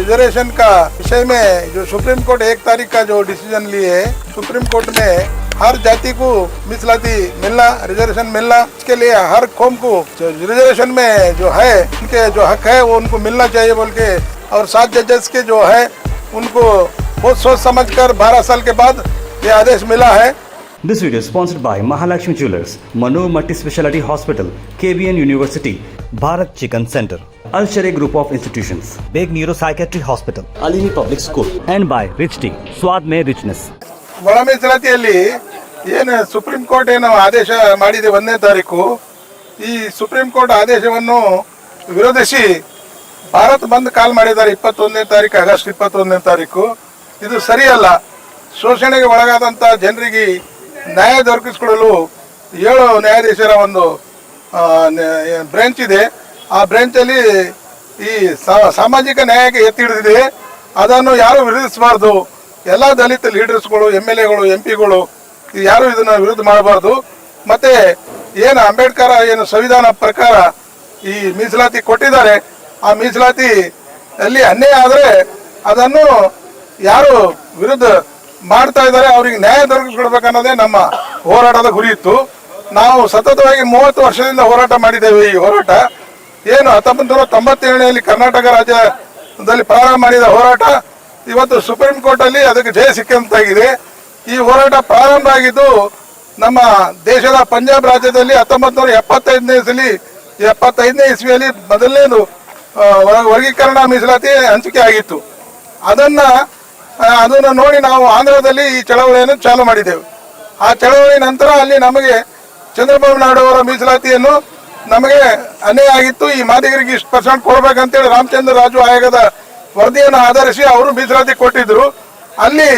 Reservation का विषय में जो सुप्रीम कोर्ट 1 तारीख का जो डिसीजन लिए है, सुप्रीम कोर्ट में हर जाति को मिसलाती मिलना, रिजर्वेशन मिलना, इसके लिए हर कौम को जो रिजर्वेशन में जो है उनके जो हक है वो उनको मिलना चाहिए बोल के, और 7 जजेस के जो है उनको बहुत सोच समझ कर 12 साल के बाद ये आदेश मिला है। This video is sponsored by Mahalakshmi Jewelers, Mano Multi Speciality Hospital, KBN University, Bharat Chicken Center, Al Sharia Group of Institutions, Big Neuropsychiatry Hospital, Alimi Public School, and by Rich Tea, Swad Mein Richness. ಒಳ ಮೀಸಲಾತಿಯಲ್ಲಿ ಏನು supreme court ಏನು ಆದೇಶ ಮಾಡಿದೆ 1ನೇ ತಾರೀಕು, ಈ supreme court ಆದೇಶವನ್ನು ವಿರೋಧಿಸಿ ಭಾರತ್ ಬಂದ್ ಕಾಲ್ ಮಾಡಿದ್ದಾರೆ 21ನೇ ತಾರೀಕು, ಆಗಸ್ಟ್ 21ನೇ ತಾರೀಕು. ಇದು ಸರಿಯಲ್ಲ. ಶೋಷಣೆಗೆ ಒಳಗಾದಂಥ ಜನರಿಗೆ ನ್ಯಾಯ ದೊರಕಿಸಿಕೊಡಲು 7 ನ್ಯಾಯಾಧೀಶರ ಒಂದು ಬ್ರಾಂಚ್ ಇದೆ. ಆ ಬ್ರಾಂಚಲ್ಲಿ ಈ ಸಾಮಾಜಿಕ ನ್ಯಾಯಕ್ಕೆ ಎತ್ತಿ ಹಿಡಿದಿದೆ. ಅದನ್ನು ಯಾರು ವಿರೋಧಿಸಬಾರ್ದು. ಎಲ್ಲ ದಲಿತ ಲೀಡರ್ಸ್ಗಳು, MLAಗಳು, MP ಗಳು ಯಾರು ಇದನ್ನು ವಿರೋಧ ಮಾಡಬಾರ್ದು. ಮತ್ತೆ ಏನು ಅಂಬೇಡ್ಕರ್ ಏನು ಸಂವಿಧಾನ ಪ್ರಕಾರ ಈ ಮೀಸಲಾತಿ ಕೊಟ್ಟಿದ್ದಾರೆ, ಆ ಮೀಸಲಾತಿ ಅಲ್ಲಿ ಅನ್ಯಾಯ ಆದರೆ ಅದನ್ನು ಯಾರು ವಿರುದ್ಧ ಮಾಡ್ತಾ ಇದ್ದಾರೆ ಅವರಿಗೆ ನ್ಯಾಯ ದೊರಕಿಸ್ಕೊಡ್ಬೇಕನ್ನೋದೇ ನಮ್ಮ ಹೋರಾಟದ ಗುರಿ ಇತ್ತು. ನಾವು ಸತತವಾಗಿ 30 ವರ್ಷದಿಂದ ಹೋರಾಟ ಮಾಡಿದ್ದೇವೆ. ಈ ಹೋರಾಟ ಏನು 1997ರಲ್ಲಿ ಕರ್ನಾಟಕ ರಾಜ್ಯದಲ್ಲಿ ಪ್ರಾರಂಭ ಮಾಡಿದ ಹೋರಾಟ ಇವತ್ತು ಸುಪ್ರೀಂ ಕೋರ್ಟ್ ಅಲ್ಲಿ ಅದಕ್ಕೆ ಜಯ ಸಿಕ್ಕಂತಾಗಿದೆ. ಈ ಹೋರಾಟ ಪ್ರಾರಂಭ ಆಗಿದ್ದು ನಮ್ಮ ದೇಶದ ಪಂಜಾಬ್ ರಾಜ್ಯದಲ್ಲಿ 1975ನೇ ಇಸ್ವಿಯಲ್ಲಿ ಮೊದಲನೇದು ವರ್ಗೀಕರಣ ಮೀಸಲಾತಿ ಹಂಚಿಕೆ ಆಗಿತ್ತು. ಅದನ್ನು ನೋಡಿ ನಾವು ಆಂಧ್ರದಲ್ಲಿ ಈ ಚಳವಳಿಯನ್ನು ಚಾಲೂ ಮಾಡಿದೆವು. ಆ ಚಳವಳಿ ನಂತರ ಅಲ್ಲಿ ನಮಗೆ ಚಂದ್ರಬಾಬು ನಾಯ್ಡು ಅವರ ಮೀಸಲಾತಿಯನ್ನು ನಮಗೆ ಅನ್ಯಾಯ ಆಗಿತ್ತು. ಈ ಮಾದಿಗರಿಗೆ ಇಷ್ಟು % ಕೊಡ್ಬೇಕಂತೇಳಿ ರಾಮಚಂದ್ರ ರಾಜು ಆಯೋಗದ ವರದಿಯನ್ನು ಆಧರಿಸಿ ಅವರು ಮೀಸಲಾತಿ ಕೊಟ್ಟಿದ್ರು. ಅಲ್ಲಿ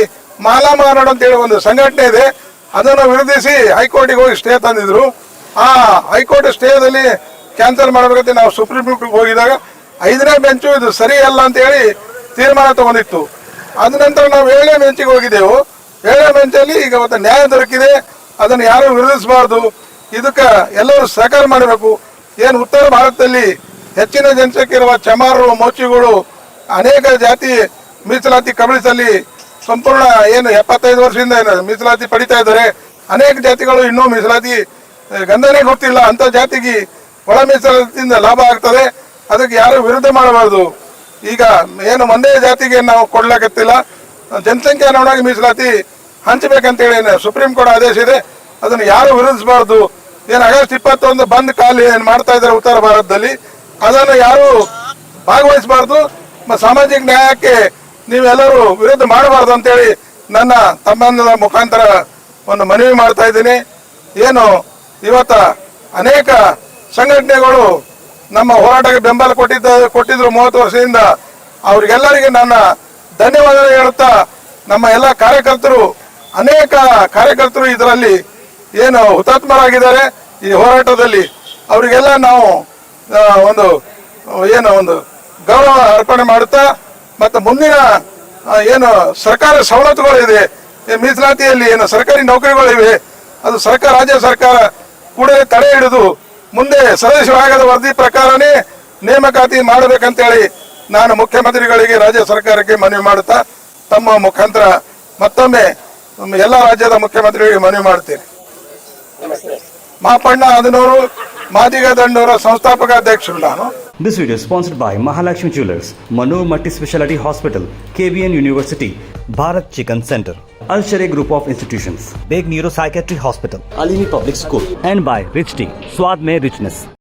ಮಾಲಾ ಮಾರಾಡ್ ಅಂತೇಳಿ ಒಂದು ಸಂಘಟನೆ ಇದೆ, ಅದನ್ನು ವಿರೋಧಿಸಿ ಹೈಕೋರ್ಟಿಗೆ ಹೋಗಿ ಸ್ಟೇ ತಂದಿದ್ರು. ಆ ಹೈಕೋರ್ಟ್ ಸ್ಟೇದಲ್ಲಿ ಕ್ಯಾನ್ಸಲ್ ಮಾಡಬೇಕಂತ ನಾವು ಸುಪ್ರೀಂ ಕೋರ್ಟ್ಗೆ ಹೋಗಿದಾಗ 5ನೇ ಬೆಂಚು ಇದು ಸರಿಯಲ್ಲ ಅಂತೇಳಿ ತೀರ್ಮಾನ ತಗೊಂಡಿತ್ತು. ಅದ ನಂತರ ನಾವು 7ನೇ ಬೆಂಚಿಗೆ ಹೋಗಿದ್ದೆವು. 7ನೇ ಬೆಂಚಲ್ಲಿ ಈಗ ಇವತ್ತು ನ್ಯಾಯ ದೊರಕಿದೆ. ಅದನ್ನು ಯಾರು ವಿರೋಧಿಸಬಾರ್ದು. ಇದಕ್ಕೆ ಎಲ್ಲರೂ ಸಹಕಾರ ಮಾಡಬೇಕು. ಏನು ಉತ್ತರ ಭಾರತದಲ್ಲಿ ಹೆಚ್ಚಿನ ಜನಸಂಖ್ಯೆ ಇರುವ ಚಮಾರರು, ಮೋಚಿಗಳು, ಅನೇಕ ಜಾತಿ ಮೀಸಲಾತಿ ಕಬಳಿಸಲ್ಲಿ ಸಂಪೂರ್ಣ ಏನು 75 ವರ್ಷದಿಂದ ಏನು ಮೀಸಲಾತಿ ಪಡಿತಾ ಇದ್ದಾರೆ. ಅನೇಕ ಜಾತಿಗಳು ಇನ್ನೂ ಮೀಸಲಾತಿ ಗಂಧನೇ ಗೊತ್ತಿಲ್ಲ. ಅಂತ ಜಾತಿಗೆ ಒಳ ಮೀಸಲಾತಿಯಿಂದ ಲಾಭ ಆಗ್ತದೆ. ಅದಕ್ಕೆ ಯಾರು ವಿರೋಧ ಮಾಡಬಾರ್ದು. ಈಗ ಏನು ಒಂದೇ ಜಾತಿಗೆ ನಾವು ಕೊಡ್ಲಾಗತ್ತಿಲ್ಲ, ಜನಸಂಖ್ಯೆ ಅನುಗುಣವಾಗಿ ಮೀಸಲಾತಿ ಹಂಚಬೇಕಂತೇಳಿ ಸುಪ್ರೀಂ ಕೋರ್ಟ್ ಆದೇಶ ಇದೆ. ಅದನ್ನು ಯಾರು ವಿರೋಧಿಸಬಾರ್ದು. ಏನು ಆಗಸ್ಟ್ 21 ಬಂದ್ ಕಾಲ್ ಏನು ಮಾಡ್ತಾ ಇದ್ದಾರೆ ಉತ್ತರ ಭಾರತದಲ್ಲಿ, ಅದನ್ನು ಯಾರು ಭಾಗವಹಿಸಬಾರ್ದು. ಸಾಮಾಜಿಕ ನ್ಯಾಯಕ್ಕೆ ನೀವೆಲ್ಲರೂ ವಿರೋಧ ಮಾಡಬಾರ್ದು ಅಂತೇಳಿ ನನ್ನ ತಮ್ಮನ ಮುಖಾಂತರ ಒಂದು ಮನವಿ ಮಾಡ್ತಾ ಇದ್ದೀನಿ. ಏನು ಇವತ್ತ ಅನೇಕ ಸಂಘಟನೆಗಳು ನಮ್ಮ ಹೋರಾಟಕ್ಕೆ ಬೆಂಬಲ ಕೊಟ್ಟಿದ್ರು 30 ವರ್ಷದಿಂದ. ಅವ್ರಿಗೆಲ್ಲರಿಗೆ ನನ್ನ ಧನ್ಯವಾದ ಹೇಳುತ್ತಾ, ನಮ್ಮ ಎಲ್ಲ ಕಾರ್ಯಕರ್ತರು, ಅನೇಕ ಕಾರ್ಯಕರ್ತರು ಇದರಲ್ಲಿ ಏನು ಹುತಾತ್ಮರಾಗಿದ್ದಾರೆ ಈ ಹೋರಾಟದಲ್ಲಿ, ಅವರಿಗೆಲ್ಲ ನಾವು ಒಂದು ಗೌರವ ಅರ್ಪಣೆ ಮಾಡುತ್ತಾ, ಮತ್ತು ಮುಂದಿನ ಏನು ಸರ್ಕಾರ ಸವಲತ್ತುಗಳಿದೆ, ಮೀಸಲಾತಿಯಲ್ಲಿ ಏನು ಸರ್ಕಾರಿ ನೌಕರಿಗಳಿವೆ, ಅದು ರಾಜ್ಯ ಸರ್ಕಾರ ಕೂಡಲೇ ತಡೆ ಹಿಡಿದು ಮುಂದೆ ಸದಸ್ಯ ಆಯೋಗದ ವರದಿ ಪ್ರಕಾರನೇ ನೇಮಕಾತಿ ಮಾಡಬೇಕಂತೇಳಿ ನಾನು ಮುಖ್ಯಮಂತ್ರಿಗಳಿಗೆ, ರಾಜ್ಯ ಸರ್ಕಾರಕ್ಕೆ ಮನವಿ ಮಾಡುತ್ತಾ ತಮ್ಮ ಮುಖಾಂತರ ಮತ್ತೊಮ್ಮೆ ಎಲ್ಲ ರಾಜ್ಯದ ಮುಖ್ಯಮಂತ್ರಿಗಳಿಗೆ ಮನವಿ ಮಾಡ್ತೇನೆ. ಮಾಪಣ್ಣ ಅದನೂರು, ಮಾದಿಗ ದಂಡೂರ ಸಂಸ್ಥಾಪಕ ಅಧ್ಯಕ್ಷರು ನಾನು. This video is sponsored by Mahalakshmi Jewelers, Mano Multi Speciality Hospital, KBN University, Bharat Chicken Center, Al Sharia Group of Institutions, Big Neuropsychiatry Hospital, Alimi Public School, and by Rich Tea, Swad Mein Richness.